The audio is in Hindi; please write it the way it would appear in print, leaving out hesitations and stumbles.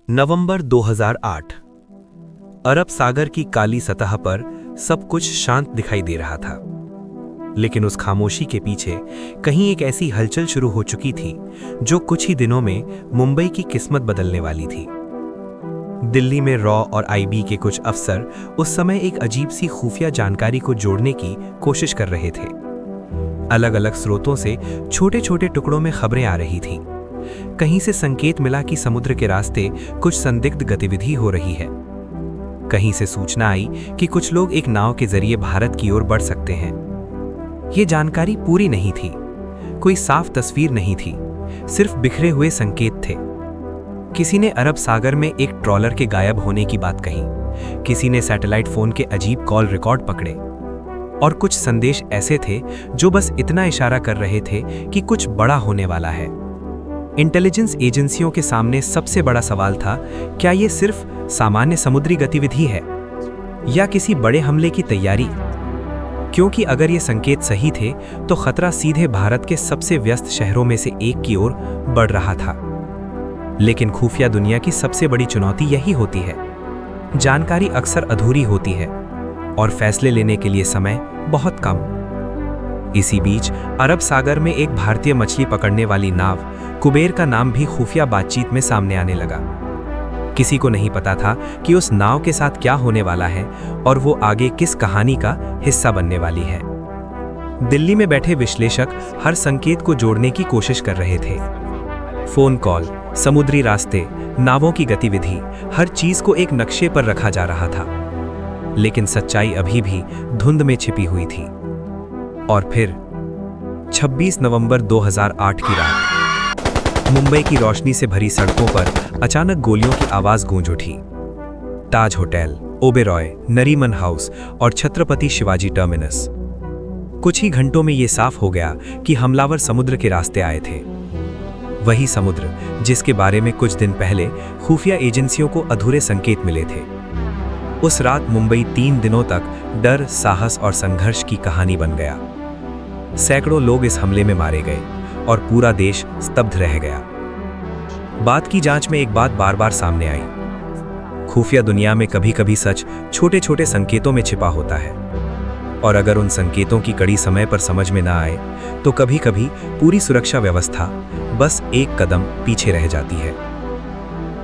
नवंबर 2008। अरब सागर की काली सतह पर सब कुछ शांत दिखाई दे रहा था, लेकिन उस खामोशी के पीछे कहीं एक ऐसी हलचल शुरू हो चुकी थी जो कुछ ही दिनों में मुंबई की किस्मत बदलने वाली थी। दिल्ली में रॉ और आईबी के कुछ अफसर उस समय एक अजीब सी खुफिया जानकारी को जोड़ने की कोशिश कर रहे थे। अलग अलग स्रोतों से छोटे छोटे टुकड़ों में खबरें आ रही थीं। कहीं से संकेत मिला कि समुद्र के रास्ते कुछ संदिग्ध गतिविधि हो रही है। कहीं से सूचना आई कि कुछ लोग एक नाव के जरिए भारत की ओर बढ़ सकते हैं। ये जानकारी पूरी नहीं थी, कोई साफ तस्वीर नहीं थी, सिर्फ बिखरे हुए संकेत थे। किसी ने अरब सागर में एक ट्रॉलर के गायब होने की बात कही, किसी ने सैटेलाइट फोन के अजीब कॉल रिकॉर्ड पकड़े, और कुछ संदेश ऐसे थे जो बस इतना इशारा कर रहे थे कि कुछ बड़ा होने वाला है। इंटेलिजेंस एजेंसियों के सामने सबसे बड़ा सवाल था, क्या ये सिर्फ सामान्य समुद्री गतिविधि है या किसी बड़े हमले की तैयारी? क्योंकि अगर ये संकेत सही थे तो खतरा सीधे भारत के सबसे व्यस्त शहरों में से एक की ओर बढ़ रहा था। लेकिन खुफिया दुनिया की सबसे बड़ी चुनौती यही होती है, जानकारी अक्सर अधूरी होती है और फैसले लेने के लिए समय बहुत कम। इसी बीच अरब सागर में एक भारतीय मछली पकड़ने वाली नाव कुबेर का नाम भी खुफिया बातचीत में सामने आने लगा। किसी को नहीं पता था कि उस नाव के साथ क्या होने वाला है और वो आगे किस कहानी का हिस्सा बनने वाली है। दिल्ली में बैठे विश्लेषक हर संकेत को जोड़ने की कोशिश कर रहे थे। फोन कॉल, समुद्री रास्ते, नावों की गतिविधि, हर चीज को एक नक्शे पर रखा जा रहा था। लेकिन सच्चाई अभी भी धुंध में छिपी हुई थी। और फिर 26 नवंबर 2008 की रात मुंबई की रोशनी से भरी सड़कों पर अचानक गोलियों की आवाज गूंज उठी। ताज होटल, ओबेरॉय, नरीमन हाउस और छत्रपति शिवाजी टर्मिनस। कुछ ही घंटों में यह साफ हो गया कि हमलावर समुद्र के रास्ते आए थे। वही समुद्र जिसके बारे में कुछ दिन पहले खुफिया एजेंसियों को अधूरे संकेत मिले थे। उस रात मुंबई 3 दिनों तक डर, साहस और संघर्ष की कहानी बन गया। सैकड़ों लोग इस हमले में मारे गए और पूरा देश स्तब्ध रह गया। बात की जांच में एक बात बार बार सामने आई, खुफिया दुनिया में कभी कभी सच छोटे छोटे संकेतों में छिपा होता है, और अगर उन संकेतों की कड़ी समय पर समझ में ना आए तो कभी कभी पूरी सुरक्षा व्यवस्था बस एक कदम पीछे रह जाती है।